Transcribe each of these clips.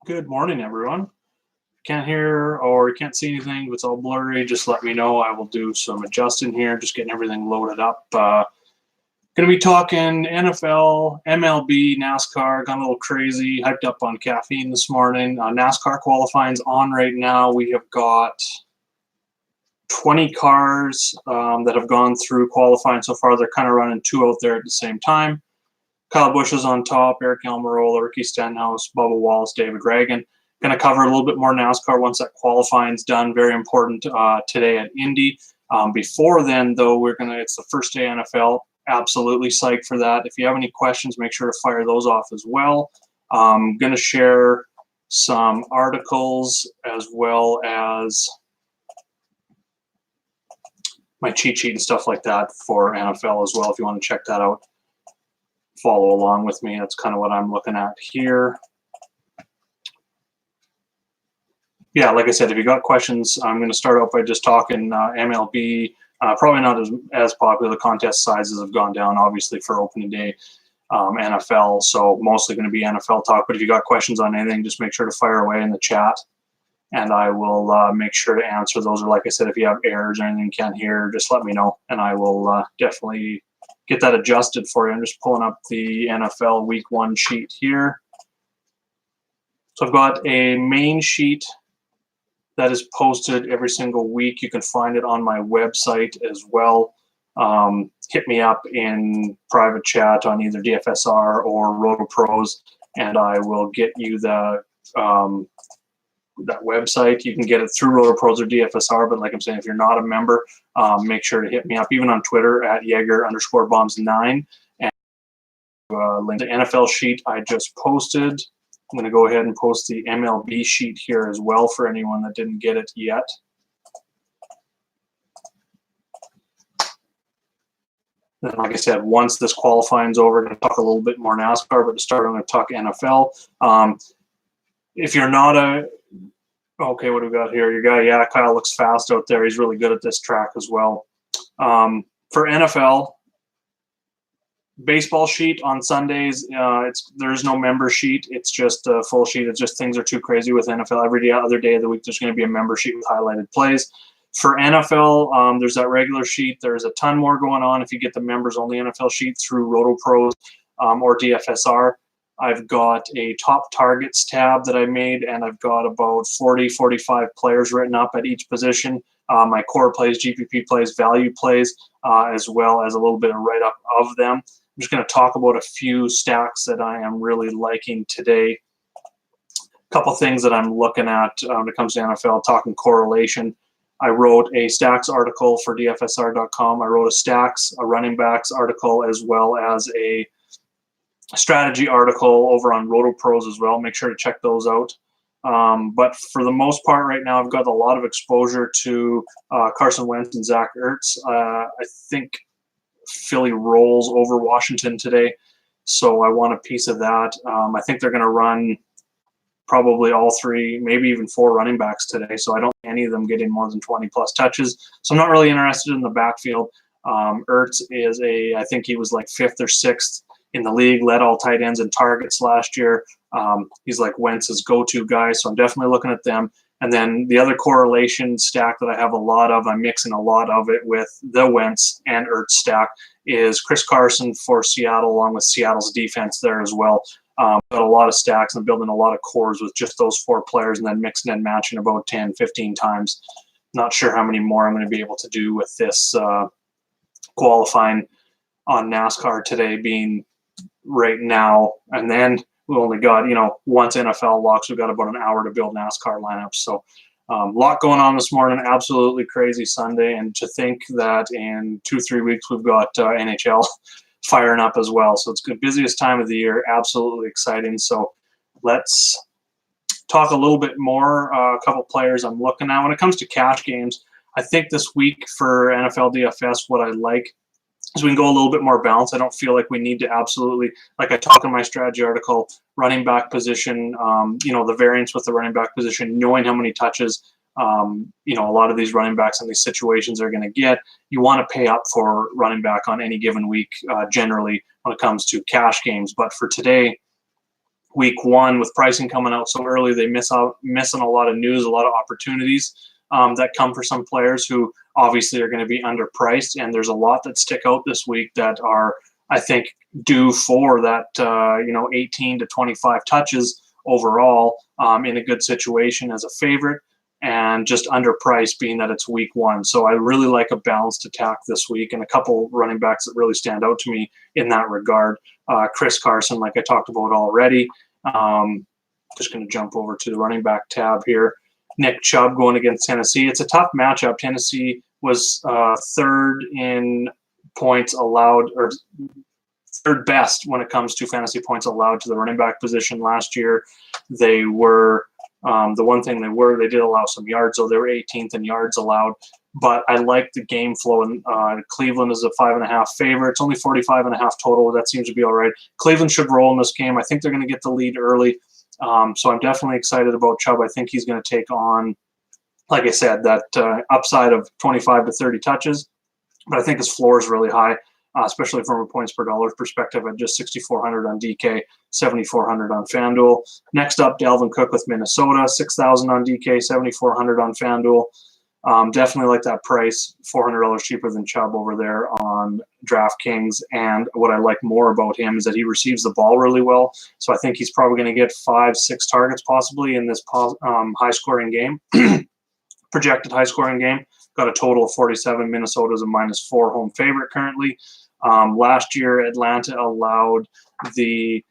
Good morning, everyone. Can't hear or you can't see anything, if it's all blurry, just let me know. I will do some adjusting here, just getting everything loaded up. Going to be talking NFL, MLB, NASCAR. Gone a little crazy, hyped up on caffeine this morning. NASCAR qualifying's on right now. We have got 20 cars that have gone through qualifying so far. They're kind of running two out there at the same time. Kyle Busch is on top, Eric Almirola, Ricky Stenhouse, Bubba Wallace, David Reagan. Going to cover a little bit more NASCAR once that qualifying is done. Very important today at Indy. Before then, though, it's the first day NFL. Absolutely psyched for that. If you have any questions, make sure to fire those off as well. I'm going to share some articles as well as my cheat sheet and stuff like that for NFL as well. If you want to check that out, follow along with me. That's kind of what I'm looking at here. Yeah, like I said, if you got questions, I'm going to start out by just talking MLB. Probably not as popular. The contest sizes have gone down, obviously, for opening day. NFL, so mostly going to be NFL talk. But if you got questions on anything, just make sure to fire away in the chat, and I will make sure to answer those. Or like I said, if you have errors or anything you can't hear, just let me know, and I will definitely get that adjusted for you. I'm just pulling up the NFL Week 1 sheet here. So I've got a main sheet that is posted every single week. You can find it on my website as well. Hit me up in private chat on either DFSR or RotoPros, and I will get you the that website. You can get it through RotoPros or DFSR, but like I'm saying, if you're not a member, make sure to hit me up, even on Twitter at Jaeger_bombs9. And link the NFL sheet I just posted. I'm going to go ahead and post the MLB sheet here as well for anyone that didn't get it yet. And like I said, once this qualifying's over, I'm going to talk a little bit more NASCAR, but to start, I'm going to talk NFL. If you're not okay, what do we got here? Your guy, yeah, Kyle looks fast out there. He's really good at this track as well. For NFL, baseball sheet on Sundays, there's no member sheet. It's just a full sheet. It's just things are too crazy with NFL. Every other day of the week, there's going to be a member sheet with highlighted plays. For NFL, there's that regular sheet. There's a ton more going on if you get the members-only NFL sheet through RotoPros or DFSR. I've got a top targets tab that I made, and I've got about 40, 45 players written up at each position. My core plays, GPP plays, value plays, as well as a little bit of write-up of them. I'm just going to talk about a few stacks that I am really liking today. A couple things that I'm looking at when it comes to NFL, talking correlation. I wrote a stacks article for DFSR.com. I wrote a running backs article, as well as a strategy article over on RotoPros as well. Make sure to check those out. But for the most part right now, I've got a lot of exposure to Carson Wentz and Zach Ertz. I think Philly rolls over Washington today, so I want a piece of that. I think they're going to run probably all three, maybe even four running backs today, so I don't see any of them getting more than 20-plus touches. So I'm not really interested in the backfield. Ertz is I think he was like 5th or 6th in the league, led all tight ends in targets last year. He's like Wentz's go-to guy, so I'm definitely looking at them. And then the other correlation stack that I have a lot of, I'm mixing a lot of it with the Wentz and Ertz stack, is Chris Carson for Seattle, along with Seattle's defense there as well. Got a lot of stacks and building a lot of cores with just those 4 players, and then mixing and matching about 10, 15 times. Not sure how many more I'm going to be able to do with this qualifying on NASCAR today being right now. And then we only got, once NFL locks, we've got about an hour to build NASCAR lineups. So a lot going on this morning. Absolutely crazy Sunday. And to think that in 2-3 weeks, we've got NHL firing up as well. So it's the busiest time of the year. Absolutely exciting. So let's talk a little bit more. A couple players I'm looking at. When it comes to cash games, I think this week for NFL DFS, what I like is we can go a little bit more balanced. I don't feel like we need to absolutely, like I talk in my strategy article, running back position, the variance with the running back position, knowing how many touches, a lot of these running backs in these situations are going to get. You want to pay up for running back on any given week, generally when it comes to cash games. But for today, week one with pricing coming out so early, they missing a lot of news, a lot of opportunities that come for some players who obviously are going to be underpriced. And there's a lot that stick out this week that are, I think, due for that 18 to 25 touches overall in a good situation as a favorite, and just underpriced being that it's week one. So I really like a balanced attack this week, and a couple running backs that really stand out to me in that regard. Chris Carson, like I talked about already. Just going to jump over to the running back tab here. Nick Chubb going against Tennessee. It's a tough matchup. Tennessee was third in points allowed, or third best when it comes to fantasy points allowed to the running back position last year. They were the one thing they did allow some yards, so they were 18th in yards allowed. But I like the game flow, and Cleveland is a 5.5 favorite. It's only 45.5 total. That seems to be all right. Cleveland should roll in this game. I think they're going to get the lead early. So I'm definitely excited about Chubb. I think he's going to take on, like I said, that upside of 25 to 30 touches. But I think his floor is really high, especially from a points per dollar perspective at just 6,400 on DK, 7,400 on FanDuel. Next up, Dalvin Cook with Minnesota, 6,000 on DK, 7,400 on FanDuel. Definitely like that price, $400 cheaper than Chubb over there on DraftKings. And what I like more about him is that he receives the ball really well. So I think he's probably going to get 5-6 targets possibly in this high-scoring game, projected high-scoring game. Got a total of 47. Minnesota's a -4 home favorite currently. Last year, Atlanta allowed the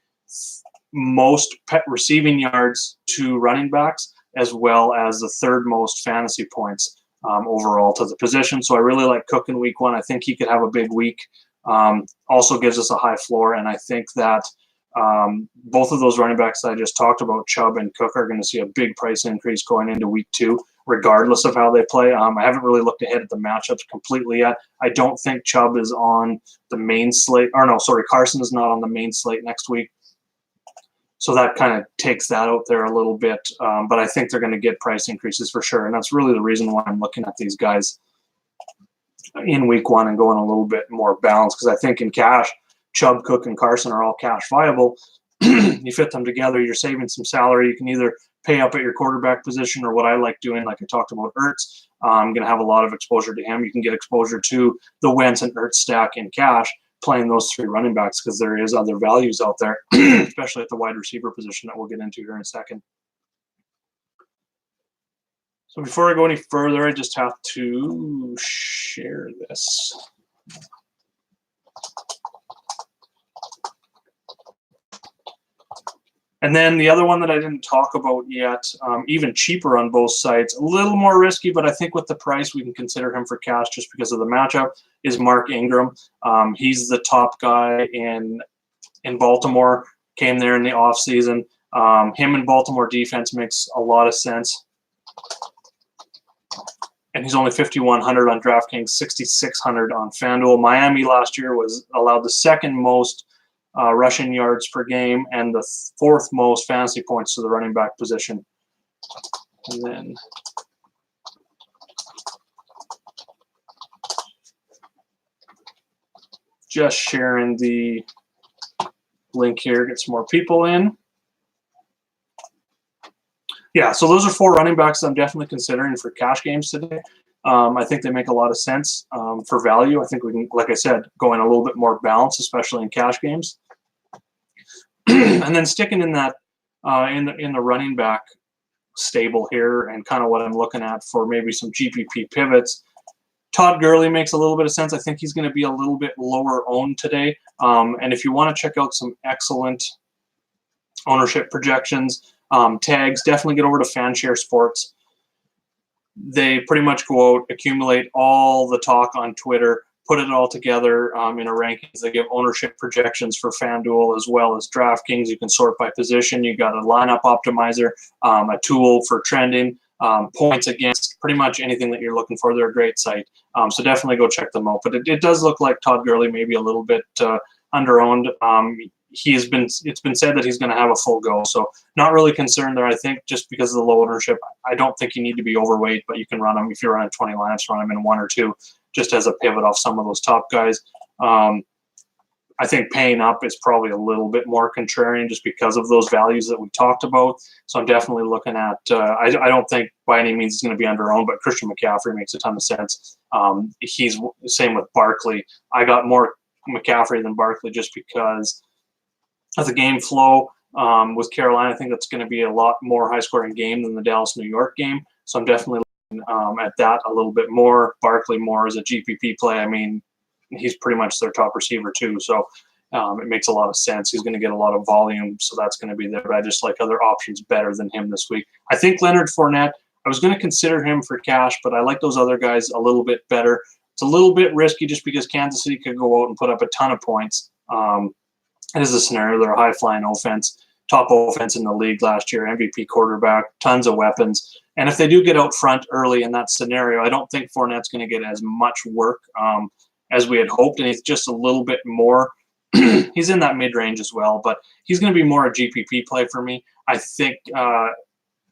most receiving yards to running backs, as well as the third most fantasy points overall to the position. So I really like Cook in week one. I think he could have a big week. Also gives us a high floor, and I think that both of those running backs that I just talked about, Chubb and Cook, are going to see a big price increase going into week two, regardless of how they play. I haven't really looked ahead at the matchups completely yet. I don't think Chubb is on the main slate. Or no, sorry, Carson is not on the main slate next week. So that kind of takes that out there a little bit. But I think they're going to get price increases for sure. And that's really the reason why I'm looking at these guys in week one and going a little bit more balanced, because I think in cash, Chubb, Cook, and Carson are all cash viable. You fit them together, you're saving some salary. You can either pay up at your quarterback position, or what I like doing, like I talked about Ertz, I'm going to have a lot of exposure to him. You can get exposure to the Wentz and Ertz stack in cash, playing those three running backs, because there is other values out there, especially at the wide receiver position that we'll get into here in a second. So before I go any further, I just have to share this. And then the other one that I didn't talk about yet, even cheaper on both sides, a little more risky, but I think with the price we can consider him for cash just because of the matchup, is Mark Ingram. He's the top guy in Baltimore, came there in the offseason. Him and Baltimore defense makes a lot of sense. And he's only 5,100 on DraftKings, 6,600 on FanDuel. Miami last year was allowed the second most rushing yards per game and the fourth most fantasy points to the running back position. And then just sharing the link here, get some more people in. Yeah, so those are four running backs I'm definitely considering for cash games today. I think they make a lot of sense for value. I think we can, like I said, go in a little bit more balance, especially in cash games. And then sticking in that in the running back stable here, and kind of what I'm looking at for maybe some GPP pivots. Todd Gurley makes a little bit of sense. I think he's going to be a little bit lower owned today. And if you want to check out some excellent ownership projections, tags, definitely get over to FanShare Sports. They pretty much go out, accumulate all the talk on Twitter, put it all together in a rankings. They give ownership projections for FanDuel as well as DraftKings. You can sort by position. You got a lineup optimizer, a tool for trending, points against, pretty much anything that you're looking for. They're a great site. So definitely go check them out. But it does look like Todd Gurley maybe a little bit under-owned. It's been said that he's going to have a full go, so not really concerned there. I think just because of the low ownership, I don't think you need to be overweight, but you can run him if you're running 20 lineups, run him in one or two just as a pivot off some of those top guys. I think paying up is probably a little bit more contrarian just because of those values that we talked about. So I'm definitely looking at, I don't think by any means it's going to be underowned, but Christian McCaffrey makes a ton of sense. He's same with Barkley. I got more McCaffrey than Barkley just because of the game flow. With Carolina, I think that's going to be a lot more high-scoring game than the Dallas-New York game. So I'm definitely looking at that a little bit more. Barkley more as a GPP play. I mean, he's pretty much their top receiver too. So it makes a lot of sense. He's going to get a lot of volume, so that's going to be there. But I just like other options better than him this week. I think Leonard Fournette, I was going to consider him for cash, but I like those other guys a little bit better. It's a little bit risky just because Kansas City could go out and put up a ton of points. It is a scenario. They're a high-flying offense, top offense in the league last year, MVP quarterback, tons of weapons. And if they do get out front early in that scenario, I don't think Fournette's going to get as much work as we had hoped, and he's just a little bit more. He's in that mid-range as well, but he's going to be more a GPP play for me. I think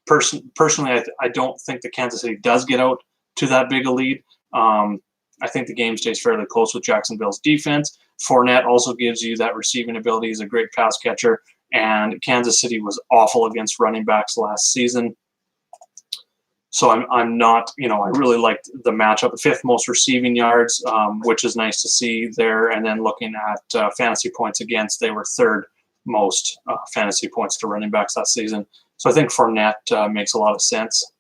personally, I don't think that Kansas City does get out to that big a lead. I think the game stays fairly close with Jacksonville's defense. Fournette also gives you that receiving ability. He's a great pass catcher, and Kansas City was awful against running backs last season. So I'm not, I really liked the matchup. Fifth most receiving yards, which is nice to see there. And then looking at fantasy points against, they were third most fantasy points to running backs that season. So I think Fournette makes a lot of sense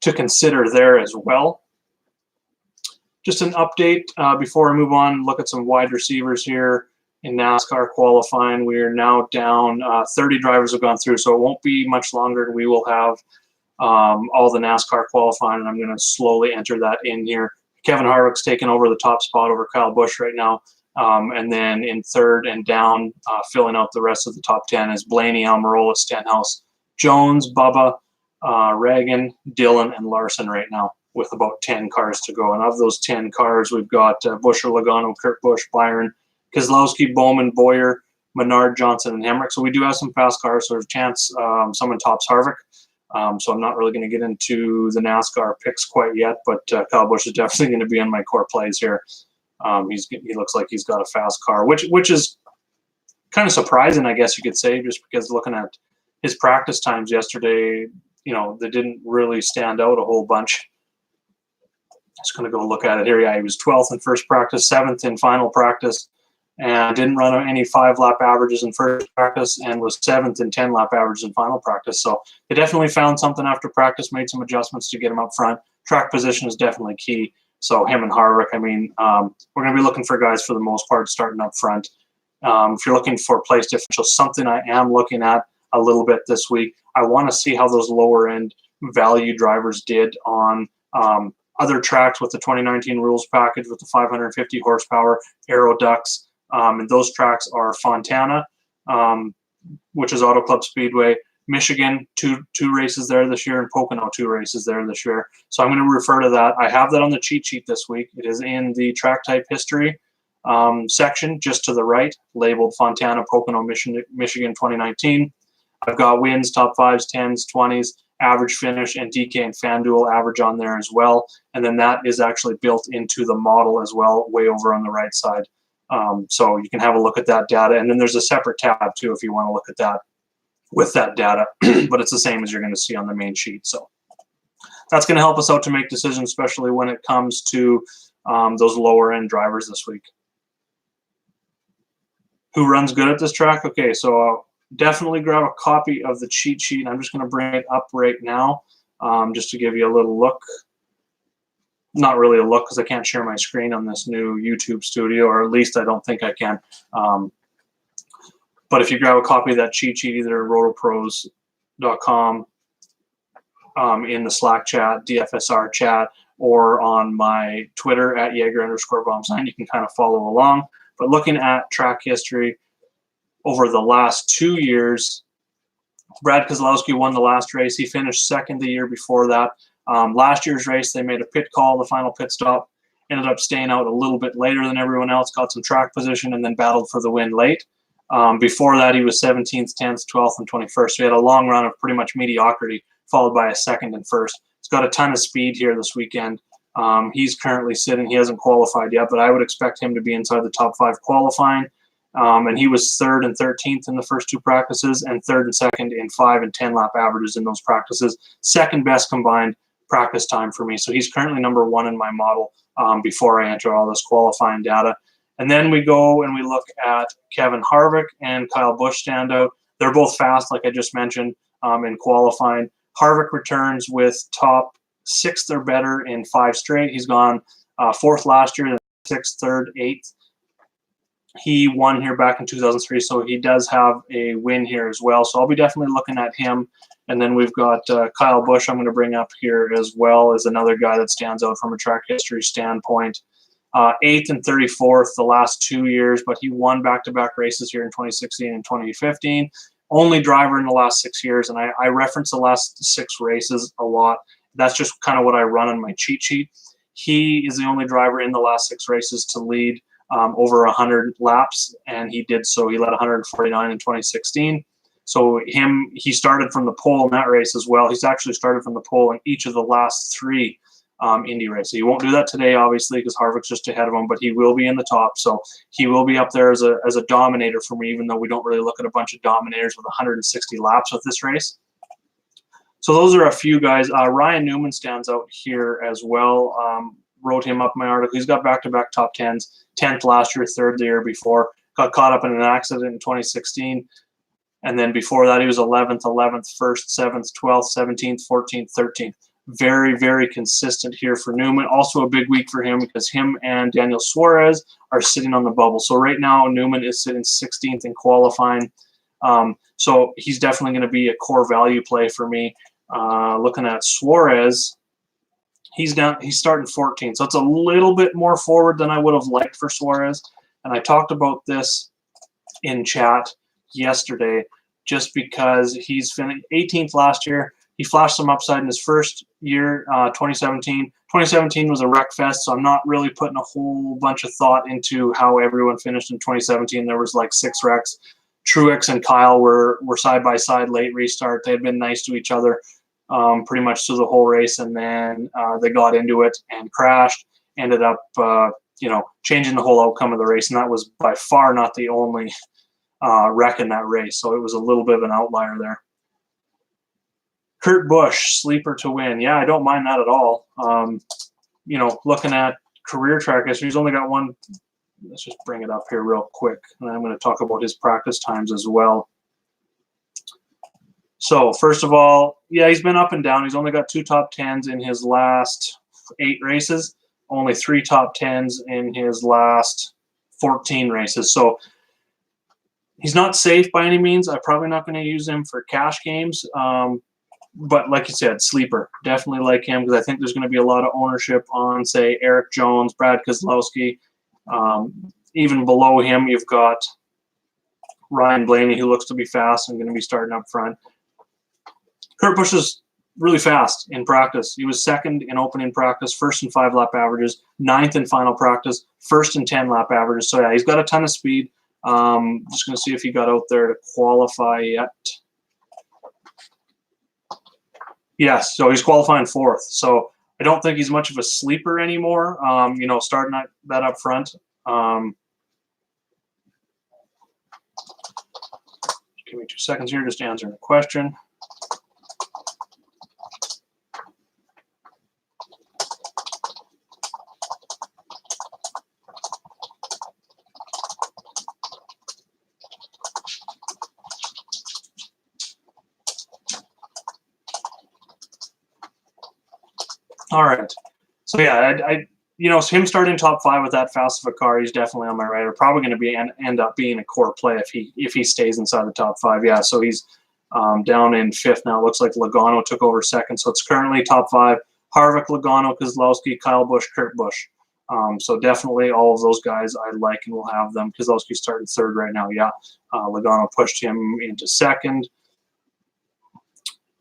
to consider there as well. Just an update before I move on, look at some wide receivers here in NASCAR qualifying. We are now down 30 drivers have gone through, so it won't be much longer. We will have all the NASCAR qualifying, and I'm going to slowly enter that in here. Kevin Harvick's taking over the top spot over Kyle Busch right now. And then in third and down, filling out the rest of the top 10 is Blaney, Almirola, Stenhouse, Jones, Bubba, Reagan, Dillon, and Larson right now with about 10 cars to go. And of those 10 cars, we've got Buescher, Logano, Kurt Busch, Byron, Keselowski, Bowman, Boyer, Menard, Johnson, and Hemrick. So we do have some fast cars, so there's a chance someone tops Harvick. So I'm not really going to get into the NASCAR picks quite yet, but Kyle Busch is definitely going to be on my core plays here. He looks like he's got a fast car, which is kind of surprising, I guess you could say, just because looking at his practice times yesterday, they didn't really stand out a whole bunch. Just going to go look at it here. Yeah, he was 12th in first practice, 7th in final practice, and didn't run any 5-lap averages in first practice, and was 7th in 10-lap averages in final practice. So they definitely found something after practice, made some adjustments to get him up front. Track position is definitely key. So him and Harvick, we're going to be looking for guys for the most part starting up front. If you're looking for place differential, something I am looking at a little bit this week, I want to see how those lower-end value drivers did on other tracks with the 2019 rules package with the 550 horsepower Aero Ducks. And those tracks are Fontana, which is Auto Club Speedway, Michigan, two races there this year, and Pocono, 2 races there this year. So I'm going to refer to that. I have that on the cheat sheet this week. It is in the track type history section, just to the right, labeled Fontana, Pocono, Michigan 2019. I've got wins, top 5s, 10s, 20s, average finish, and DK and FanDuel average on there as well. And then that is actually built into the model as well, way over on the right side. So you can have a look at that data. And then there's a separate tab too if you want to look at that with that data, but it's the same as you're going to see on the main sheet. So that's going to help us out to make decisions, especially when it comes to those lower end drivers this week. Who runs good at this track? Okay, so definitely grab a copy of the cheat sheet. I'm just going to bring it up right now just to give you a little look. Not really a look because I can't share my screen on this new YouTube studio, or at least I don't think I can. But if you grab a copy of that cheat sheet, either rotopros.com in the Slack chat, DFSR chat, or on my Twitter at Jaeger_Baumstein, you can kind of follow along. But looking at track history over the last 2 years, Brad Keselowski won the last race. He finished second the year before that. Last year's race, they made a pit call, the final pit stop, ended up staying out a little bit later than everyone else, got some track position, and then battled for the win late. Before that, he was 17th, 10th, 12th, and 21st. So he had a long run of pretty much mediocrity, followed by a second and first. He's got a ton of speed here this weekend. He's currently sitting. He hasn't qualified yet, but I would expect him to be inside the top 5 qualifying. And he was 3rd and 13th in the first 2 practices, and 3rd and 2nd in 5 and 10 lap averages in those practices. 2nd best combined practice time for me. So he's currently number 1 in my model before I enter all this qualifying data. And then we go and we look at Kevin Harvick and Kyle Busch stand out. They're both fast, like I just mentioned, in qualifying. Harvick returns with top 6th or better in 5 straight. He's gone 4th last year, 6th, 3rd, 8th. He won here back in 2003, so he does have a win here as well. So I'll be definitely looking at him. And then we've got Kyle Busch I'm going to bring up here as well as another guy that stands out from a track history standpoint. 8th and 34th the last 2 years, but he won back-to-back races here in 2016 and 2015. Only driver in the last 6 years, and I reference the last 6 races a lot. That's just kind of what I run on my cheat sheet. He is the only driver in the last 6 races to lead over 100 laps, and he did so. He led 149 in 2016. So he started from the pole in that race as well. He's actually started from the pole in each of the last 3 Indy races. He won't do that today, obviously, because Harvick's just ahead of him, but he will be in the top. So he will be up there as a dominator for me, even though we don't really look at a bunch of dominators with 160 laps with this race. So those are a few guys. Ryan Newman stands out here as well. Wrote him up in my article. He's got back-to-back top 10s. 10th last year, 3rd the year before. Got caught up in an accident in 2016. And then before that, he was 11th, 1st, 7th, 12th, 17th, 14th, 13th. Very, very consistent here for Newman. Also a big week for him because him and Daniel Suarez are sitting on the bubble. So right now, Newman is sitting 16th in qualifying. So he's definitely going to be a core value play for me. Looking at Suarez, he's starting 14th. So it's a little bit more forward than I would have liked for Suarez. And I talked about this in chat yesterday just because he's finished 18th last year. He flashed some upside in his first year, 2017. 2017 was a wreck fest, so I'm not really putting a whole bunch of thought into how everyone finished in 2017. There was like 6 wrecks. Truex and Kyle were side-by-side late restart. They had been nice to each other pretty much through the whole race, and then they got into it and crashed, ended up changing the whole outcome of the race, and that was by far not the only wreck in that race, so it was a little bit of an outlier there. Kurt Busch, sleeper to win. Yeah, I don't mind that at all. Looking at career track history, he's only got one. Let's just bring it up here real quick, and I'm going to talk about his practice times as well. So first of all, yeah, he's been up and down. He's only got 2 top 10s in his last 8 races, only 3 top 10s in his last 14 races. So he's not safe by any means. I'm probably not going to use him for cash games. But like you said, sleeper. Definitely like him because I think there's going to be a lot of ownership on, say, Eric Jones, Brad Keselowski. Even below him, you've got Ryan Blaney, who looks to be fast and going to be starting up front. Kurt Busch is really fast in practice. He was 2nd in opening practice, 1st in 5 lap averages, 9th in final practice, 1st in 10 lap averages. So, yeah, he's got a ton of speed. Just going to see if he got out there to qualify yet. Yes, so he's qualifying 4th. So I don't think he's much of a sleeper anymore, starting that up front. Give me 2 seconds here just answering the question. All right. So, yeah, him starting top 5 with that fast of a car, he's definitely on my radar. Probably going to end up being a core play if he stays inside the top 5. Yeah, so he's down in 5th now. It looks like Logano took over 2nd. So it's currently top 5. Harvick, Logano, Keselowski, Kyle Busch, Kurt Busch. So definitely all of those guys I like and will have them. Keselowski's starting 3rd right now. Yeah, Logano pushed him into 2nd.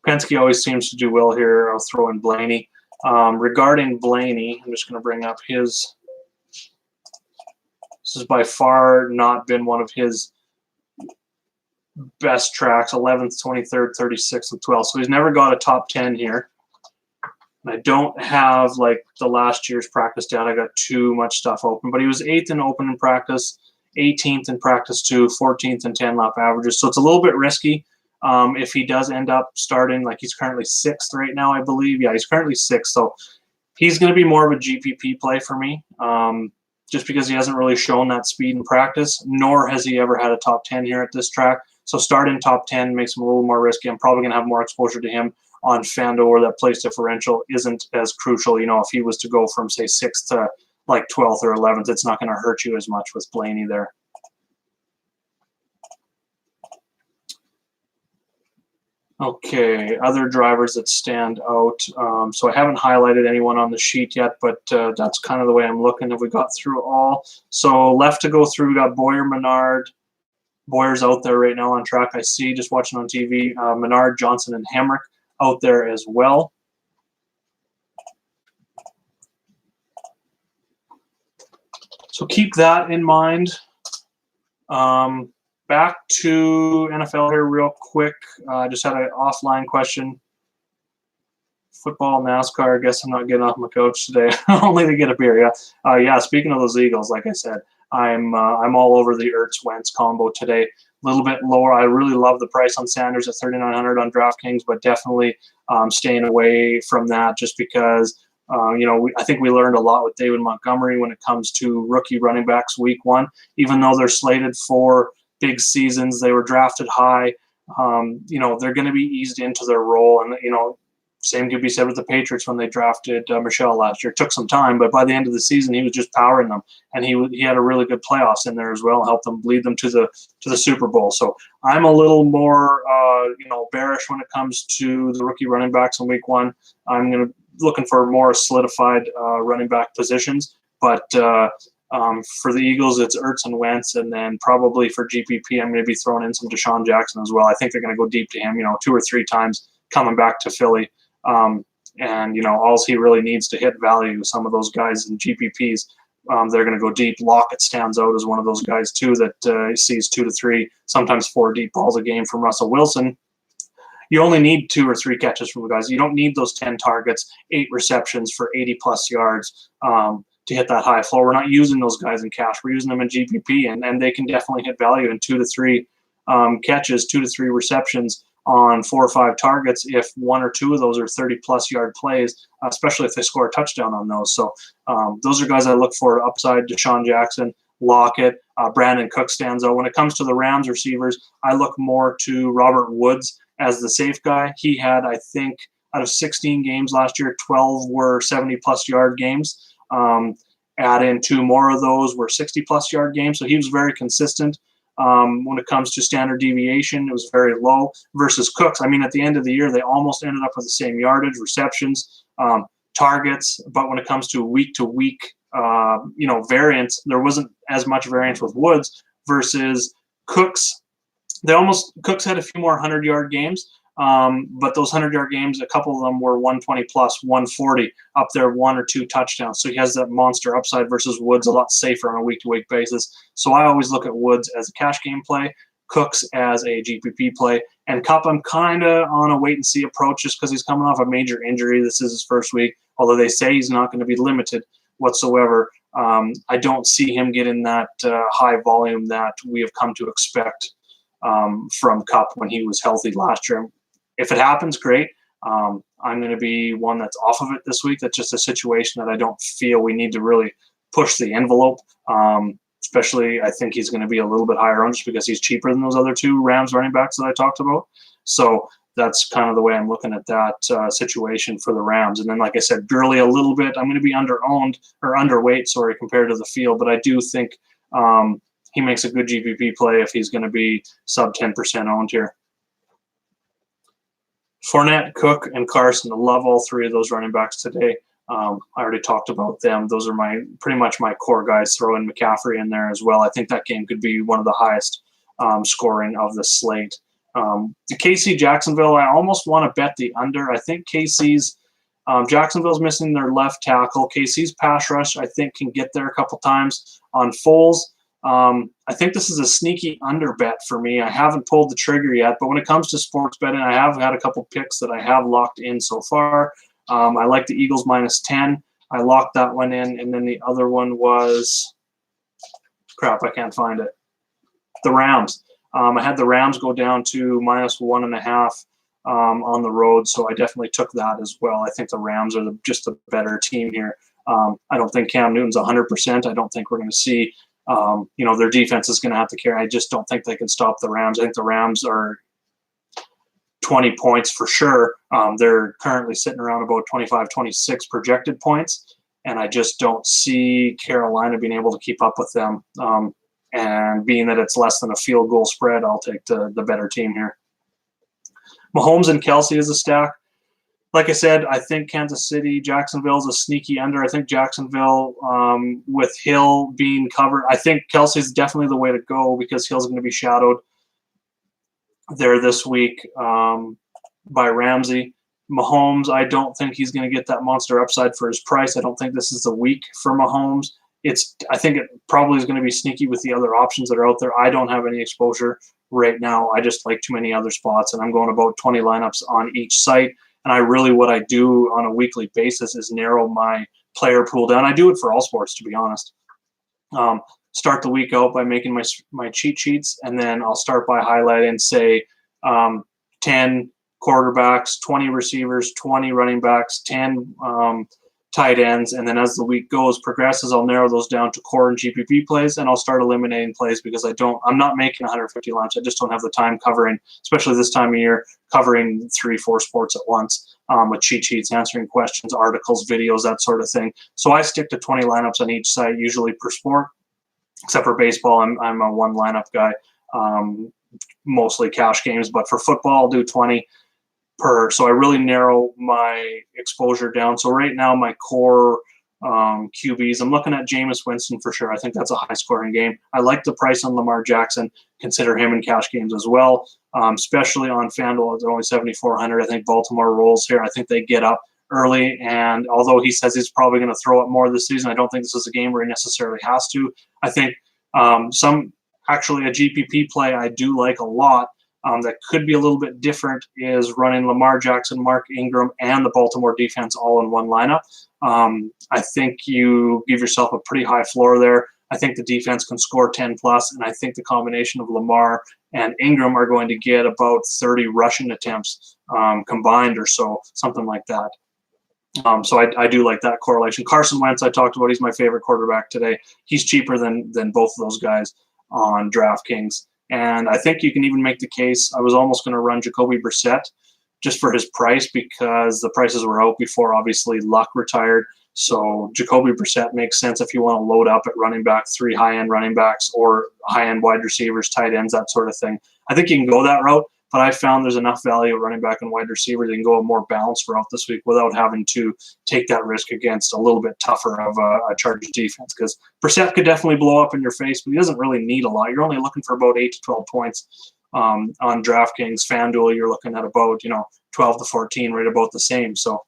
Penske always seems to do well here. I'll throw in Blaney. Regarding Blaney, I'm just going to bring up his. This has by far not been one of his best tracks. 11th, 23rd, 36th, and 12th. So he's never got a top 10 here. And I don't have like the last year's practice data. I got too much stuff open, but he was 8th in open in practice, 18th in practice 2, 14th in 10 lap averages. So it's a little bit risky. If he does end up starting, like he's currently 6th right now, I believe. Yeah, he's currently 6th. So he's going to be more of a GPP play for me, just because he hasn't really shown that speed in practice, nor has he ever had a top 10 here at this track. So starting top 10 makes him a little more risky. I'm probably going to have more exposure to him on Fando, where that place differential isn't as crucial. You know, if he was to go from, say, 6th to like 12th or 11th, it's not going to hurt you as much with Blaney there. Okay, other drivers that stand out. So I haven't highlighted anyone on the sheet yet, but that's kind of the way I'm looking. Have we got through all? So left to go through, we got Boyer, Menard. Boyer's out there right now on track. I see, just watching on TV. Menard, Johnson, and Hemrick out there as well. So keep that in mind. Back to NFL here real quick. I just had an offline question. Football, NASCAR. I guess I'm not getting off my couch today, only to get a beer. Yeah, yeah. Speaking of those Eagles, like I said, I'm all over the Ertz-Wentz combo today. A little bit lower. I really love the price on Sanders at 3,900 on DraftKings, but definitely staying away from that just because. I think we learned a lot with David Montgomery when it comes to rookie running backs week 1. Even though they're slated for big seasons, they were drafted high. They're going to be eased into their role. And, same could be said with the Patriots when they drafted Michelle last year. It took some time, but by the end of the season, he was just powering them. And he had a really good playoffs in there as well, and helped them lead them to the Super Bowl. So I'm a little more, bearish when it comes to the rookie running backs in week 1. I'm going to looking for more solidified running back positions. But for the Eagles, it's Ertz and Wentz, and then probably for GPP, I'm going to be throwing in some Deshaun Jackson as well. I think they're going to go deep to him, 2 or 3 times coming back to Philly. All he really needs to hit value, some of those guys in GPPs, they're going to go deep. Lockett stands out as one of those guys, too, that sees 2 to 3, sometimes 4 deep balls a game from Russell Wilson. You only need 2 or 3 catches from the guys. You don't need those 10 targets, 8 receptions for 80-plus yards to hit that high floor. We're not using those guys in cash. We're using them in GPP, and they can definitely hit value in 2 to 3 catches, 2 to 3 receptions on 4 or 5 targets if 1 or 2 of those are 30-plus yard plays, especially if they score a touchdown on those. So those are guys I look for upside. Deshaun Jackson, Lockett, Brandon Cook stands out. When it comes to the Rams receivers, I look more to Robert Woods as the safe guy. He had, I think, out of 16 games last year, 12 were 70-plus yard games. Add in 2 more of those were 60-plus yard games. So he was very consistent. When it comes to standard deviation, it was very low versus Cooks. I mean, at the end of the year, they almost ended up with the same yardage, receptions, targets. But when it comes to week-to-week, variance, there wasn't as much variance with Woods versus Cooks. Cooks had a few more 100-yard games, but those 100-yard games, a couple of them were 120 plus, 140 up there, 1 or 2 touchdowns. So he has that monster upside versus Woods, a lot safer on a week-to-week basis. So I always look at Woods as a cash game play, Cooks as a GPP play, and Kupp I'm kind of on a wait-and-see approach just because he's coming off a major injury. This is his first week, although they say he's not going to be limited whatsoever. I don't see him getting that high volume that we have come to expect from Kupp when he was healthy last year. If it happens, great. I'm going to be one that's off of it this week. That's just a situation that I don't feel we need to really push the envelope. Especially, I think he's going to be a little bit higher on just because he's cheaper than those other 2 Rams running backs that I talked about. So that's kind of the way I'm looking at that situation for the Rams. And then, like I said, Gurley a little bit. I'm going to be underweight, compared to the field. But I do think he makes a good GPP play if he's going to be sub 10% owned here. Fournette, Cook, and Carson. I love all 3 of those running backs today. I already talked about them. Those are pretty much my core guys. Throw in McCaffrey in there as well. I think that game could be one of the highest scoring of the slate. The KC Jacksonville, I almost want to bet the under. I think KC's Jacksonville's missing their left tackle. KC's pass rush, I think, can get there a couple times on Foles. I think this is a sneaky under bet for me. I haven't pulled the trigger yet, but when it comes to sports betting, I have had a couple picks that I have locked in so far. I like the Eagles -10. I locked that one in, and then the other one was crap. I can't find it. The Rams. I had the Rams go down to -1.5 on the road, so I definitely took that as well. I think the Rams are just a better team here. I don't think Cam Newton's 100%. I don't think we're going to see, their defense is going to have to carry. I just don't think they can stop the Rams. I think the Rams are 20 points for sure. They're currently sitting around about 25, 26 projected points, and I just don't see Carolina being able to keep up with them. And being that it's less than a field goal spread, I'll take the better team here. Mahomes and Kelsey is a stack. Like I said, I think Kansas City, Jacksonville is a sneaky under. I think Jacksonville, with Hill being covered, I think Kelsey's definitely the way to go because Hill's going to be shadowed there this week by Ramsey. Mahomes, I don't think he's going to get that monster upside for his price. I don't think this is the week for Mahomes. I think it probably is going to be sneaky with the other options that are out there. I don't have any exposure right now. I just like too many other spots, and I'm going about 20 lineups on each site. And what I do on a weekly basis is narrow my player pool down. I do it for all sports, to be honest. Start the week out by making my cheat sheets, and then I'll start by highlighting, say, 10 quarterbacks, 20 receivers, 20 running backs, 10 tight ends, and then as the week progresses, I'll narrow those down to core and GPP plays, and I'll start eliminating plays because I'm not making 150 lineups. I just don't have the time covering, especially this time of year, covering 3-4 sports at once with cheat sheets, answering questions, articles, videos, that sort of thing. So I stick to 20 lineups on each site, usually per sport, except for baseball. I'm a one lineup guy, mostly cash games, but for football, I'll do 20 per. So I really narrow my exposure down. So right now, my core QBs, I'm looking at Jameis Winston for sure. I think that's a high-scoring game. I like the price on Lamar Jackson. Consider him in cash games as well, especially on FanDuel. They're only 7,400. I think Baltimore rolls here. I think they get up early, and although he says he's probably going to throw it more this season, I don't think this is a game where he necessarily has to. I think actually a GPP play I do like a lot, that could be a little bit different, is running Lamar Jackson, Mark Ingram, and the Baltimore defense all in one lineup. I think you give yourself a pretty high floor there. I think the defense can score 10 plus, and I think the combination of Lamar and Ingram are going to get about 30 rushing attempts combined or so, something like that. So I do like that correlation. Carson Wentz, I talked about, he's my favorite quarterback today. He's cheaper than both of those guys on DraftKings. And I think you can even make the case, I was almost going to run Jacoby Brissett just for his price because the prices were out before, obviously, Luck retired. So Jacoby Brissett makes sense if you want to load up at running back, 3 high-end running backs or high-end wide receivers, tight ends, that sort of thing. I think you can go that route, but I found there's enough value at running back and wide receiver. You can go a more balanced route this week without having to take that risk against a little bit tougher of a Chargers defense, because Brissett could definitely blow up in your face, but he doesn't really need a lot. You're only looking for about 8 to 12 points on DraftKings. FanDuel, you're looking at about 12 to 14, right about the same. So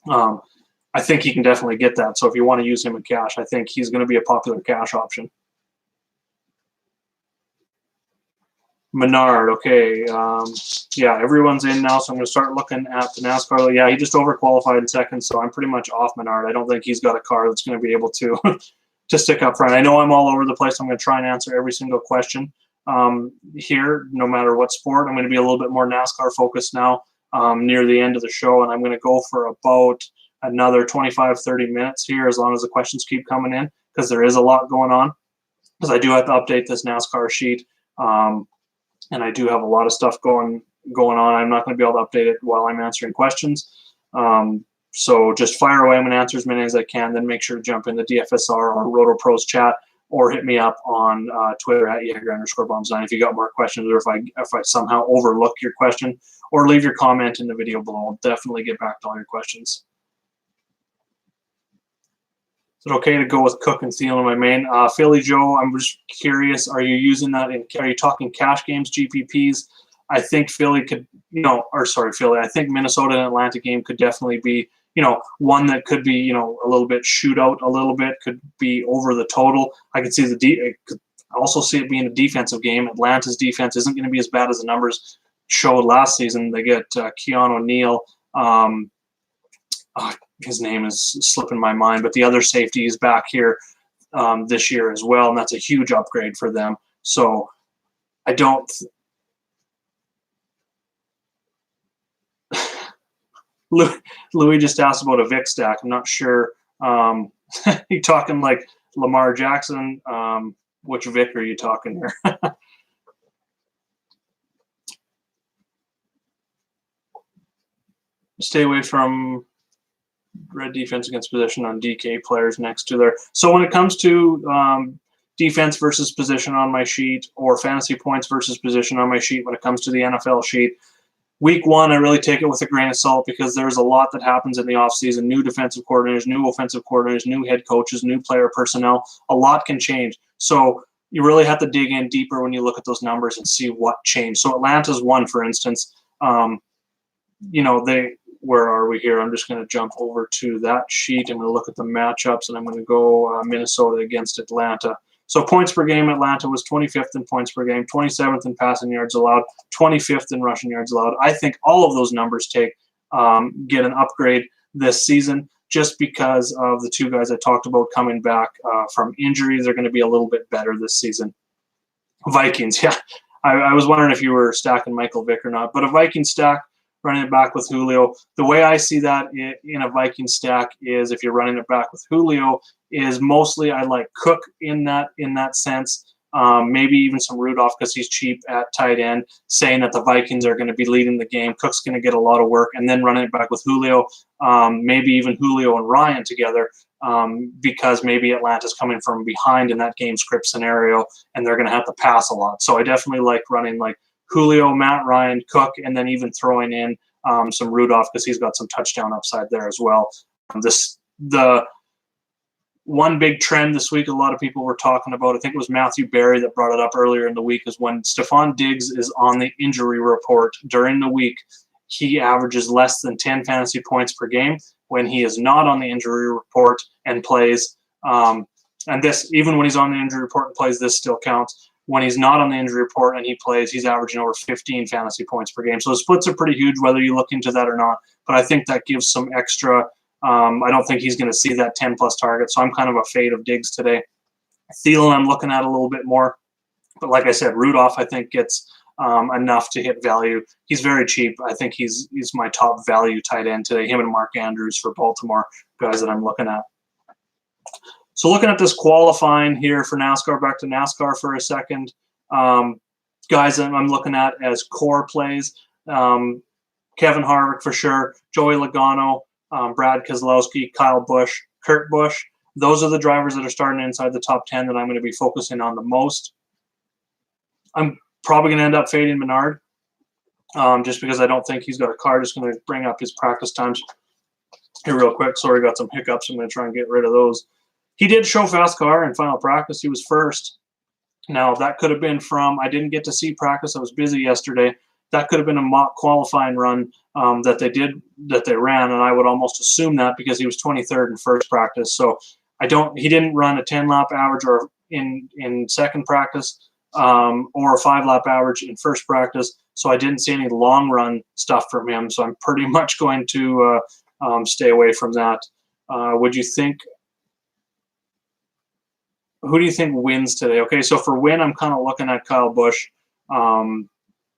I think he can definitely get that. So if you want to use him in cash, I think he's going to be a popular cash option. Menard, okay. Yeah, everyone's in now, so I'm going to start looking at the NASCAR. Yeah, he just overqualified in second, so I'm pretty much off Menard. I don't think he's got a car that's going to be able to to stick up front. I know I'm all over the place. I'm going to try and answer every single question here, no matter what sport. I'm going to be a little bit more NASCAR focused now near the end of the show, and I'm going to go for about another 25, 30 minutes here as long as the questions keep coming in, because there is a lot going on, because I do have to update this NASCAR sheet. And I do have a lot of stuff going on. I'm not going to be able to update it while I'm answering questions. So just fire away. I'm going to answer as many as I can. Then make sure to jump in the DFSR or RotoPros chat, or hit me up on Twitter at Jaeger_Bombs9 if you got more questions, or if I somehow overlook your question, or leave your comment in the video below. I'll definitely get back to all your questions. Is it okay to go with Cook and Thielen in my main? Philly Joe, I'm just curious, are you using that are you talking cash games, GPPs? I think Philly could, Philly. I think Minnesota and Atlanta game could definitely be, one that could be, a little bit shootout, a little bit, could be over the total. I could see could also see it being a defensive game. Atlanta's defense isn't going to be as bad as the numbers showed last season. They get Keanu Neal. his name is slipping my mind, but the other safety is back here this year as well, and that's a huge upgrade for them. So I don't. Louis just asked about a Vic stack. I'm not sure. You talking like Lamar Jackson? Which Vic are you talking here? Stay away from red defense against position on DK players next to there. So when it comes to defense versus position on my sheet, or fantasy points versus position on my sheet, when it comes to the NFL sheet, week one, I really take it with a grain of salt because there's a lot that happens in the offseason. New defensive coordinators, new offensive coordinators, new head coaches, new player personnel. A lot can change. So you really have to dig in deeper when you look at those numbers and see what changed. So Atlanta's one, for instance. Where are we here? I'm just going to jump over to that sheet. I'm going to look at the matchups, and I'm going to go Minnesota against Atlanta. So points per game, Atlanta was 25th in points per game, 27th in passing yards allowed, 25th in rushing yards allowed. I think all of those numbers get an upgrade this season just because of the two guys I talked about coming back from injuries. They're going to be a little bit better this season. Vikings, yeah. I was wondering if you were stacking Michael Vick or not, but a Viking stack, running it back with Julio. The way I see that in a Viking stack is, if you're running it back with Julio, is mostly I like Cook in that sense. Maybe even some Rudolph because he's cheap at tight end, saying that the Vikings are going to be leading the game. Cook's going to get a lot of work, and then running it back with Julio, maybe even Julio and Ryan together, because maybe Atlanta's coming from behind in that game script scenario, and they're going to have to pass a lot. So I definitely like running like Julio, Matt Ryan, Cook, and then even throwing in some Rudolph because he's got some touchdown upside there as well. The one big trend this week a lot of people were talking about, I think it was Matthew Berry that brought it up earlier in the week, is when Stephon Diggs is on the injury report during the week, he averages less than 10 fantasy points per game. When he is not on the injury report and plays, and this, even when he's on the injury report and plays, this still counts. When he's not on the injury report and he plays, he's averaging over 15 fantasy points per game. So the splits are pretty huge, whether you look into that or not. But I think that gives some extra. I don't think he's going to see that 10-plus target. So I'm kind of a fade of Diggs today. Thielen, I'm looking at a little bit more. But like I said, Rudolph, I think, gets enough to hit value. He's very cheap. I think he's my top value tight end today, him and Mark Andrews for Baltimore, guys that I'm looking at. So looking at this qualifying here for NASCAR, back to NASCAR for a second, guys that I'm looking at as core plays, Kevin Harvick for sure, Joey Logano, Brad Keselowski, Kyle Busch, Kurt Busch. Those are the drivers that are starting inside the top 10 that I'm going to be focusing on the most. I'm probably going to end up fading Menard just because I don't think he's got a car. Just going to bring up his practice times here real quick. Sorry, got some hiccups. I'm going to try and get rid of those. He did show fast car in final practice. He was first. Now, that could have been from, I didn't get to see practice. I was busy yesterday. That could have been a mock qualifying run that they ran, and I would almost assume that because he was 23rd in first practice. So he didn't run a 10-lap average or in second practice or a 5-lap average in first practice. So I didn't see any long run stuff from him. So I'm pretty much going to stay away from that. Who do you think wins today? Okay, so for win, I'm kind of looking at Kyle Busch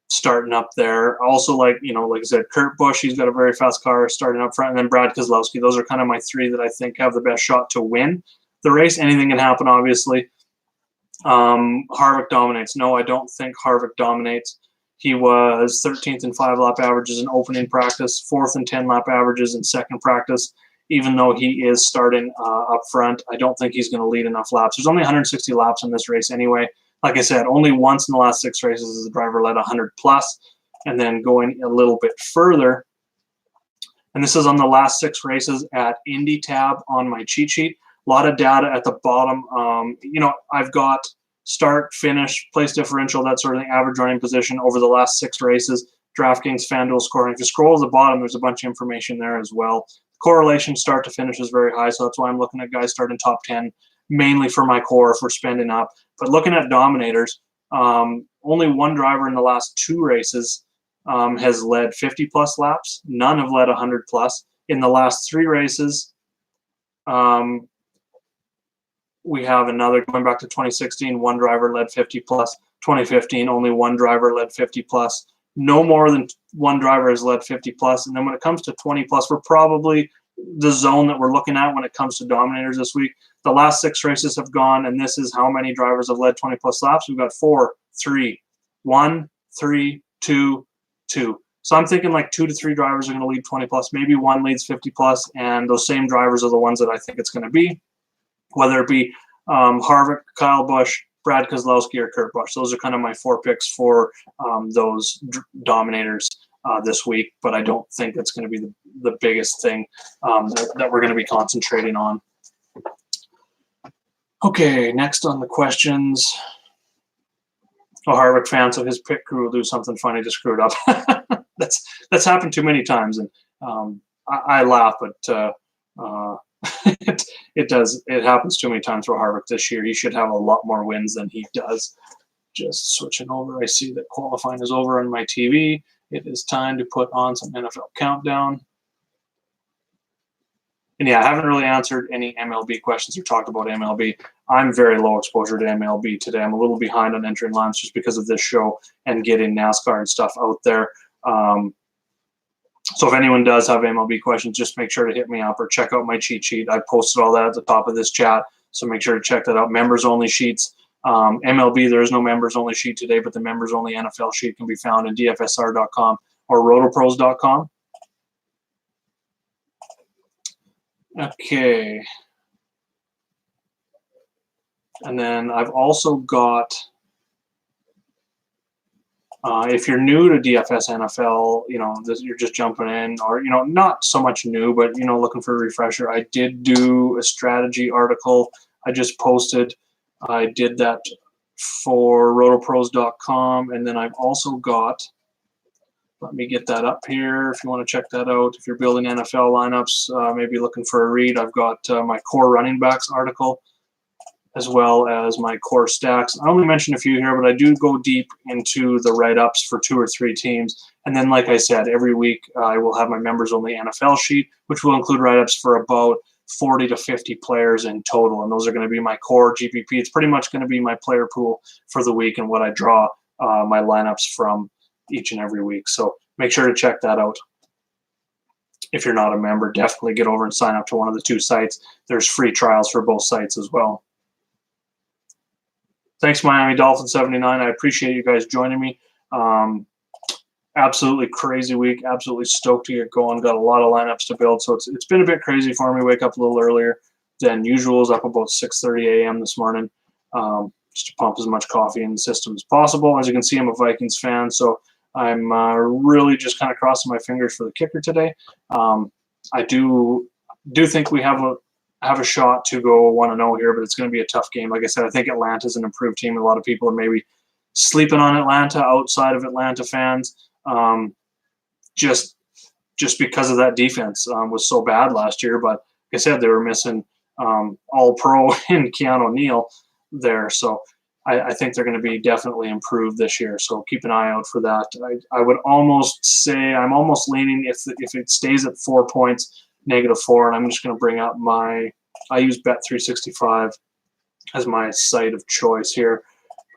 starting up there. Also, like I said, Kurt Busch, he's got a very fast car starting up front, and then Brad Keselowski. Those are kind of my three that I think have the best shot to win the race. Anything can happen, obviously. Harvick dominates. No, I don't think Harvick dominates. He was 13th in 5-lap averages in opening practice, 4th in 10-lap averages in second practice. Even though he is starting up front, I don't think he's going to lead enough laps. There's only 160 laps in this race anyway. Like I said, only once in the last 6 races has the driver led 100-plus. And then going a little bit further, and this is on the last 6 races at Indy tab on my cheat sheet. A lot of data at the bottom. I've got start, finish, place differential, that sort of thing, average running position over the last 6 races, DraftKings, FanDuel scoring. If you scroll to the bottom, there's a bunch of information there as well. Correlation start to finish is very high, so that's why I'm looking at guys starting top 10, mainly for my core if we're spending up. But looking at dominators, only one driver in the last 2 races has led 50-plus laps. None have led 100-plus. In the last 3 races, we have another, going back to 2016, one driver led 50 plus. 2015, only one driver led 50 plus. No more than one driver has led 50 plus. And then when it comes to 20 plus, we're probably the zone that we're looking at when it comes to dominators this week. The last 6 races have gone, and this is how many drivers have led 20 plus laps. We've got 4, 3, 1, 3, 2, 2. So I'm thinking like 2 to 3 drivers are going to lead 20 plus. Maybe one leads 50 plus, and those same drivers are the ones that I think it's going to be, whether it be Harvick, Kyle Busch, Brad Keselowski, or Kurt Busch. Those are kind of my 4 picks for those dominators this week, but I don't think that's going to be the biggest thing that we're going to be concentrating on. Okay, next on the questions. A Harvick fan, so his pit crew will do something funny to screw it up. That's happened too many times, and I laugh, but it happens too many times for Harvick this year. He should have a lot more wins than he does. Just switching over, I see that qualifying is over on my TV. It is time to put on some NFL countdown. And yeah, I haven't really answered any MLB questions or talked about MLB. I'm very low exposure to MLB today. I'm a little behind on entering lines just because of this show and getting NASCAR and stuff out there. So if anyone does have MLB questions, just make sure to hit me up or check out my cheat sheet. I posted all that at the top of this chat, so make sure to check that out. Members only sheets. MLB, there is no members only sheet today, but the members only NFL sheet can be found in dfsr.com or rotopros.com. Okay. And then I've also got, if you're new to DFS NFL, you're just jumping in, or, not so much new, but, looking for a refresher. I did do a strategy article I just posted. I did that for rotopros.com. And then I've also got, let me get that up here if you want to check that out. If you're building NFL lineups, maybe looking for a read, I've got my core running backs article, as well as my core stacks. I only mentioned a few here, but I do go deep into the write-ups for 2 or 3 teams. And then, like I said, every week I will have my members-only NFL sheet, which will include write-ups for about 40 to 50 players in total. And those are going to be my core GPP. It's pretty much going to be my player pool for the week and what I draw my lineups from each and every week. So make sure to check that out. If you're not a member, definitely get over and sign up to one of the 2 sites. There's free trials for both sites as well. Thanks, Miami Dolphin 79. I appreciate you guys joining me. Absolutely crazy week. Absolutely stoked to get going. Got a lot of lineups to build, so it's been a bit crazy for me. Wake up a little earlier than usual. Is up about 6:30 a.m. this morning, just to pump as much coffee in the system as possible. As you can see, I'm a Vikings fan, so I'm really just kind of crossing my fingers for the kicker today. I do think we have a shot to go 1-0 here, but it's going to be a tough game. Like I said, I think Atlanta's an improved team. A lot of people are maybe sleeping on Atlanta outside of Atlanta fans, just because of that defense was so bad last year. But like I said, they were missing all-pro in Keanu O'Neal there. So I think they're going to be definitely improved this year. So keep an eye out for that. I would almost say I'm almost leaning if it stays at 4 points, -4, and I'm just going to bring up I use Bet365 as my site of choice here.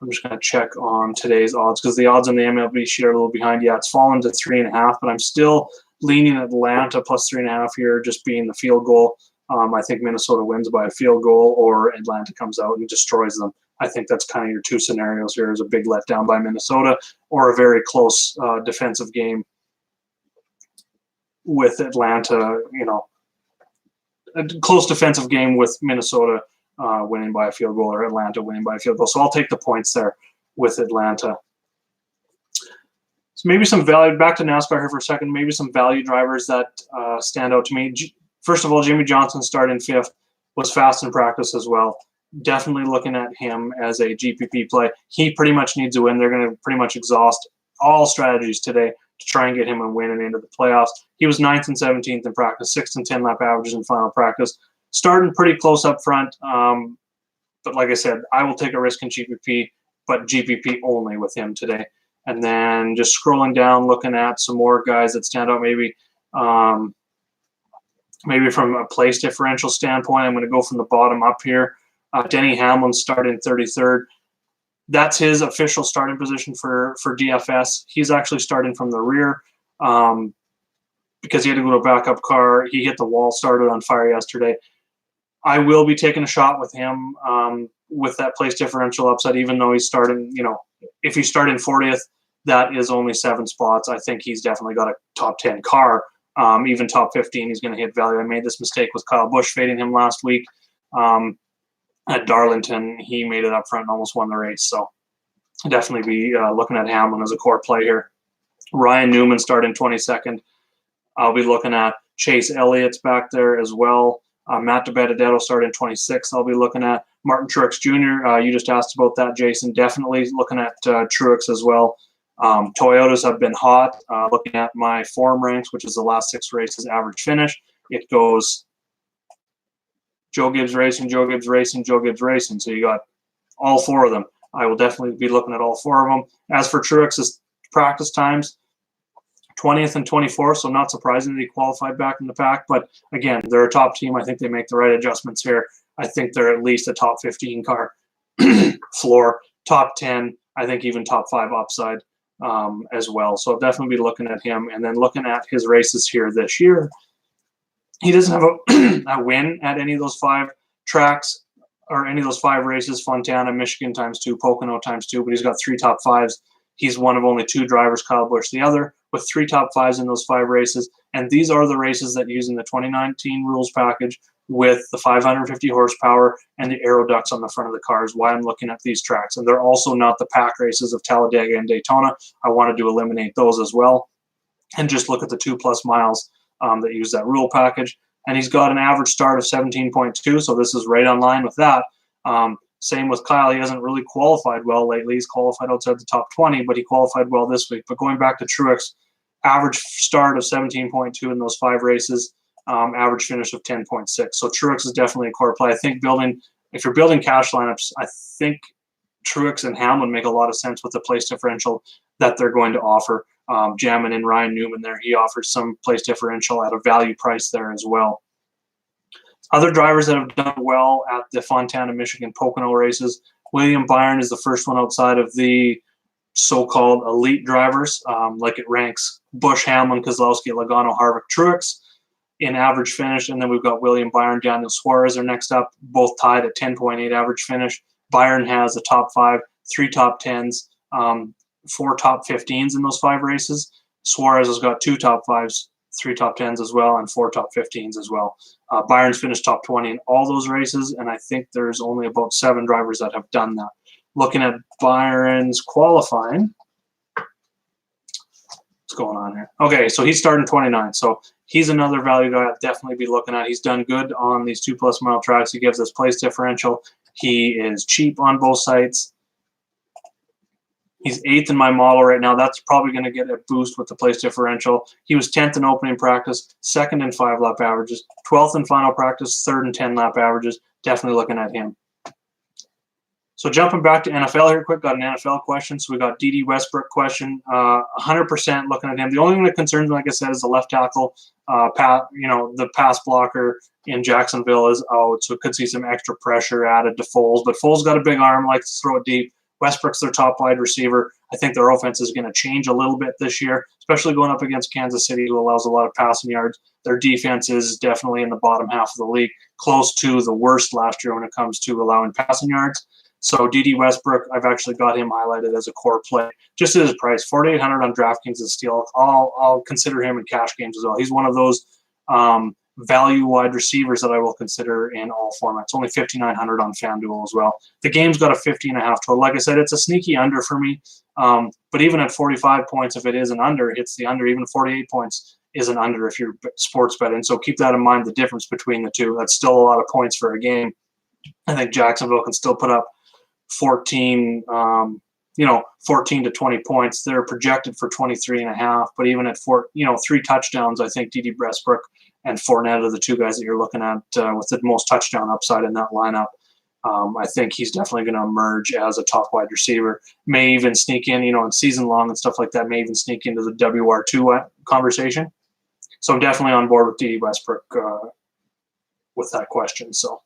I'm just going to check on today's odds because the odds on the MLB sheet are a little behind. Yeah, it's fallen to 3.5, but I'm still leaning Atlanta plus 3.5 here, just being the field goal. I think Minnesota wins by a field goal or Atlanta comes out and destroys them. I think that's kind of your 2 scenarios here: is a big letdown by Minnesota or a very close defensive game with Atlanta, a close defensive game with Minnesota winning by a field goal or Atlanta winning by a field goal. So I'll take the points there with Atlanta. So maybe some value, back to NASCAR here for a second, maybe some value drivers that stand out to me. First of all, Jimmy Johnson starting 5th, was fast in practice as well. Definitely looking at him as a GPP play. He pretty much needs a win. They're going to pretty much exhaust all strategies today to try and get him a win and into the playoffs. He was 9th and 17th in practice, 6th and 10 lap averages in final practice. Starting pretty close up front. But like I said, I will take a risk in GPP, but GPP only with him today. And then just scrolling down, looking at some more guys that stand out maybe. Maybe from a place differential standpoint, I'm going to go from the bottom up here. Denny Hamlin started in 33rd. That's his official starting position for DFS. He's actually starting from the rear because he had to go to a backup car. He hit the wall, started on fire yesterday. I will be taking a shot with him with that place differential upside, even though he's starting, if he's starting 40th, that is only 7 spots. I think he's definitely got a top 10 car. Even top 15, he's going to hit value. I made this mistake with Kyle Busch fading him last week. At Darlington, he made it up front and almost won the race. So definitely be looking at Hamlin as a core play here. Ryan Newman starting 22nd. I'll be looking at Chase Elliott's back there as well. Matt DiBenedetto starting 26th. I'll be looking at Martin Truex Jr. You just asked about that, Jason. Definitely looking at Truex as well. Toyotas have been hot. Looking at my form ranks, which is the last 6 races average finish, it goes Joe Gibbs Racing, Joe Gibbs Racing, Joe Gibbs Racing. So you got all 4 of them. I will definitely be looking at all 4 of them. As for Truex's practice times, 20th and 24th, so not surprising that he qualified back in the pack. But again, they're a top team. I think they make the right adjustments here. I think they're at least a top 15 car floor, top 10, I think even top 5 upside as well. So I'll definitely be looking at him. And then looking at his races here this year, he doesn't have a win at any of those 5 tracks or any of those 5 races, Fontana, Michigan ×2, Pocono ×2, but he's got 3 top 5s. He's one of only 2 drivers, Kyle Busch the other, with 3 top 5s in those 5 races. And these are the races that using the 2019 rules package with the 550 horsepower and the aero ducts on the front of the cars, why I'm looking at these tracks. And they're also not the pack races of Talladega and Daytona. I wanted to eliminate those as well and just look at the 2+ miles that use that rule package. And he's got an average start of 17.2, so this is right on line with that. Same with Kyle. He hasn't really qualified well lately. He's qualified outside the top 20, but he qualified well this week. But going back to Truex, average start of 17.2 in those 5 races, average finish of 10.6. So Truex is definitely a core play. I think if you're building cash lineups, I think Truex and Hamlin make a lot of sense with the place differential that they're going to offer. Jamming in Ryan Newman there, he offers some place differential at a value price there as well. Other drivers that have done well at the Fontana, Michigan Pocono races, William Byron is the first one outside of the so-called elite drivers, like it ranks Busch, Hamlin, Keselowski, Logano, Harvick, Truex in average finish. And then we've got William Byron, Daniel Suarez are next up, both tied at 10.8 average finish. Byron has a top 5, 3 top 10s, 4 top 15s in those 5 races. Suarez has got 2 top 5s, 3 top 10s as well, and 4 top 15s as well. Byron's finished top 20 in all those races, and I think there's only about 7 drivers that have done that. Looking at Byron's qualifying, what's going on here? Okay, so he's starting 29, so he's another value guy I'd definitely be looking at. He's done good on these 2+ mile tracks. He gives us place differential. He is cheap on both sites. He's 8th in my model right now. That's probably going to get a boost with the place differential. He was 10th in opening practice, 2nd in 5-lap averages, 12th in final practice, 3rd in 10-lap averages. Definitely looking at him. So jumping back to NFL here quick, got an NFL question. So we got D.D. Westbrook question, 100% looking at him. The only thing that concerns me, like I said, is the left tackle. The pass blocker in Jacksonville is out, so could see some extra pressure added to Foles. But Foles got a big arm, likes to throw it deep. Westbrook's their top wide receiver. I think their offense is going to change a little bit this year, especially going up against Kansas City, who allows a lot of passing yards. Their defense is definitely in the bottom half of the league, close to the worst last year when it comes to allowing passing yards. So D.D. Westbrook, I've actually got him highlighted as a core play. Just at his price, $4,800 on DraftKings is steal. I'll consider him in cash games as well. He's one of those value wide receivers that I will consider in all formats. Only $5,900 on FanDuel as well. The game's got a 50.5 total. Like I said, it's a sneaky under for me. But even at 45 points, if it is an under, it's the under. Even 48 points is an under if you're sports betting. So keep that in mind, the difference between the two. That's still a lot of points for a game. I think Jacksonville can still put up 14 to 20 points. They're projected for 23.5, but even at 3 touchdowns, I think D.D. Westbrook and Fournette are the 2 guys that you're looking at with the most touchdown upside in that lineup. I think he's definitely going to emerge as a top wide receiver. May even sneak in, in season long and stuff like that, may even sneak into the WR2 conversation. So I'm definitely on board with D. Westbrook with that question. So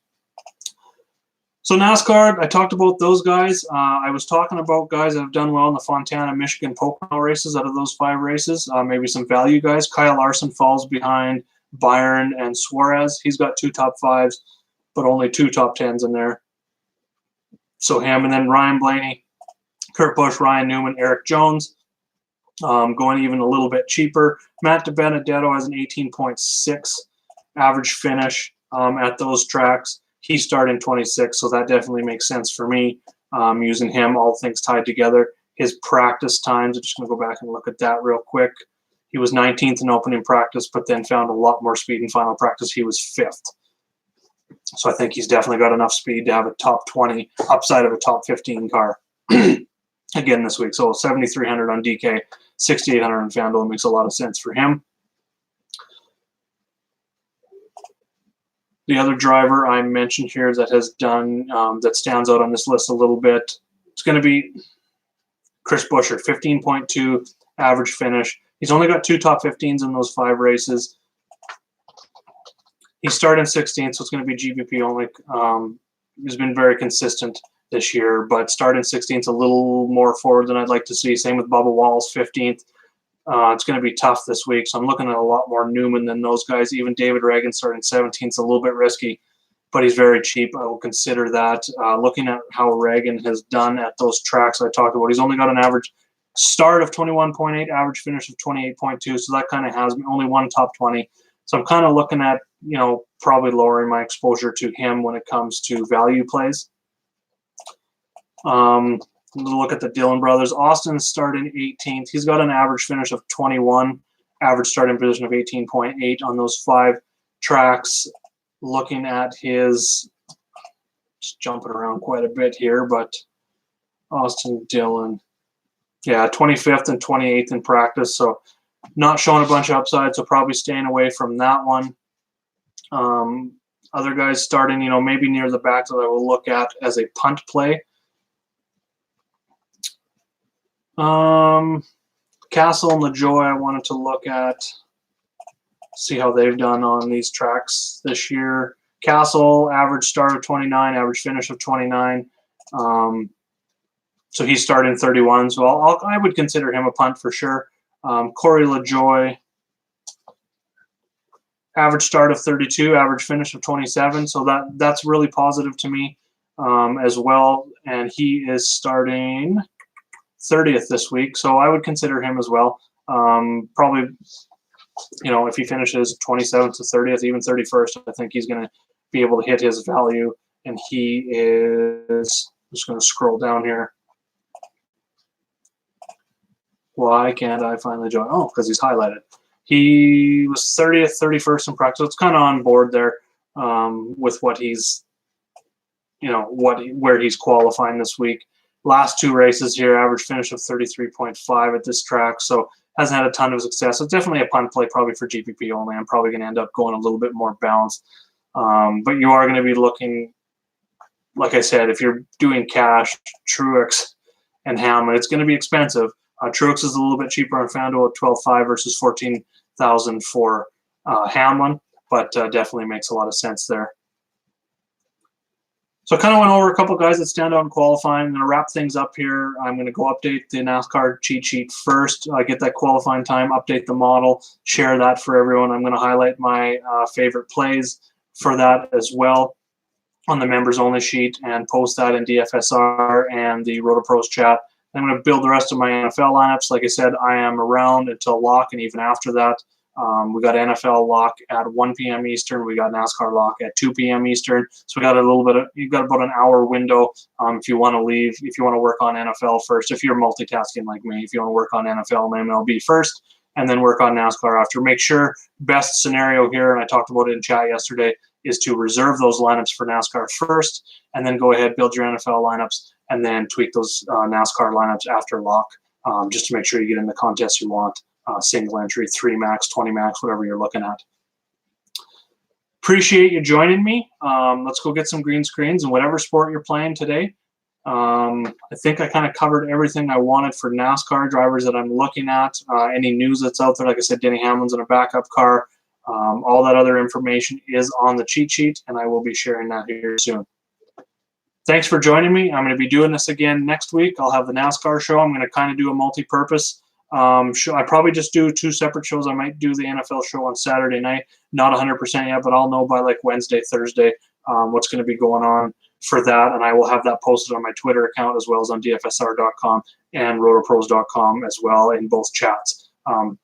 NASCAR, I talked about those guys. I was talking about guys that have done well in the Fontana, Michigan, Pocono races out of those 5 races. Maybe some value guys. Kyle Larson falls behind Byron and Suarez. He's got 2 top 5s, but only 2 top 10s in there. So him, and then Ryan Blaney, Kurt Busch, Ryan Newman, Eric Jones. Going even a little bit cheaper. Matt DiBenedetto has an 18.6 average finish at those tracks. He's starting 26, so that definitely makes sense for me, using him, all things tied together. His practice times, I'm just going to go back and look at that real quick. He was 19th in opening practice, but then found a lot more speed in final practice. He was 5th. So I think he's definitely got enough speed to have a top 20 upside of a top 15 car again this week. So 7,300 on DK, 6,800 on FanDuel makes a lot of sense for him. The other driver I mentioned here that has done, that stands out on this list a little bit, it's going to be Chris Buescher, 15.2 average finish. He's only got 2 top 15s in those 5 races. He started 16th, so it's going to be GPP only. He's been very consistent this year, but starting 16th, a little more forward than I'd like to see. Same with Bubba Wallace, 15th. It's going to be tough this week, so I'm looking at a lot more Newman than those guys. Even David Reagan starting 17th is a little bit risky, but he's very cheap. I will consider that. Looking at how Reagan has done at those tracks I talked about, he's only got an average start of 21.8, average finish of 28.2, so that kind of has only 1 top 20. So I'm kind of looking at, probably lowering my exposure to him when it comes to value plays. Look at the Dillon brothers. Austin's starting 18th. He's got an average finish of 21, average starting position of 18.8 on those 5 tracks. Looking at his, just jumping around quite a bit here, but Austin Dillon, yeah, 25th and 28th in practice, so not showing a bunch of upside, so probably staying away from that one. Other guys starting, maybe near the back that I will look at as a punt play. Castle and LaJoy I wanted to look at, see how they've done on these tracks this year. Castle, average start of 29, average finish of 29. So he's starting 31, so I would consider him a punt for sure. Corey LaJoy, average start of 32, average finish of 27, so that's really positive to me as well. And he is starting 30th this week, so I would consider him as well. Probably, if he finishes 27th to 30th, even 31st, I think he's going to be able to hit his value. And he is, just going to scroll down here. Why can't I finally join? Oh, because he's highlighted. He was 30th, 31st in practice. So it's kind of on board there with what he's, where he's qualifying this week. Last 2 races here, average finish of 33.5 at this track, so hasn't had a ton of success. It's definitely a punt play, probably for GPP only. I'm probably going to end up going a little bit more balanced. But you are going to be looking, like I said, if you're doing cash, Truex and Hamlin, it's going to be expensive. Truex is a little bit cheaper on FanDuel at $12,500 versus $14,000 for Hamlin, but definitely makes a lot of sense there. So I kind of went over a couple guys that stand out in qualifying. I'm going to wrap things up here. I'm going to go update the NASCAR cheat sheet first, get that qualifying time, update the model, share that for everyone. I'm going to highlight my favorite plays for that as well on the members only sheet and post that in DFSR and the RotoPros chat. I'm going to build the rest of my NFL lineups. Like I said, I am around until lock and even after that. We got NFL lock at 1 p.m. Eastern. We got NASCAR lock at 2 p.m. Eastern. So we got you've got about an hour window if you want to leave, if you want to work on NFL first, if you're multitasking like me, if you want to work on NFL and MLB first, and then work on NASCAR after. Make sure best scenario here, and I talked about it in chat yesterday, is to reserve those lineups for NASCAR first, and then go ahead, build your NFL lineups, and then tweak those NASCAR lineups after lock, just to make sure you get in the contest you want. Single entry, 3 max, 20 max, whatever you're looking at. Appreciate you joining me. Let's go get some green screens in whatever sport you're playing today. I think I kind of covered everything I wanted for NASCAR drivers that I'm looking at. Any news that's out there, like I said, Denny Hamlin's in a backup car. All that other information is on the cheat sheet, and I will be sharing that here soon. Thanks for joining me. I'm going to be doing this again next week. I'll have the NASCAR show. I'm going to kind of do a multi-purpose show. I probably just do 2 separate shows. I might do the NFL show on Saturday night. Not 100% yet, but I'll know by like Wednesday, Thursday what's going to be going on for that, and I will have that posted on my Twitter account as well as on dfsr.com and rotopros.com as well in both chats.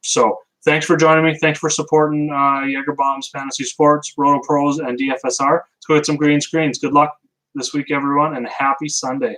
So thanks for joining me. Thanks for supporting Jägerbombs Fantasy Sports, Roto Pros, and DFSR. Let's go get some green screens. Good luck this week, everyone, and happy Sunday.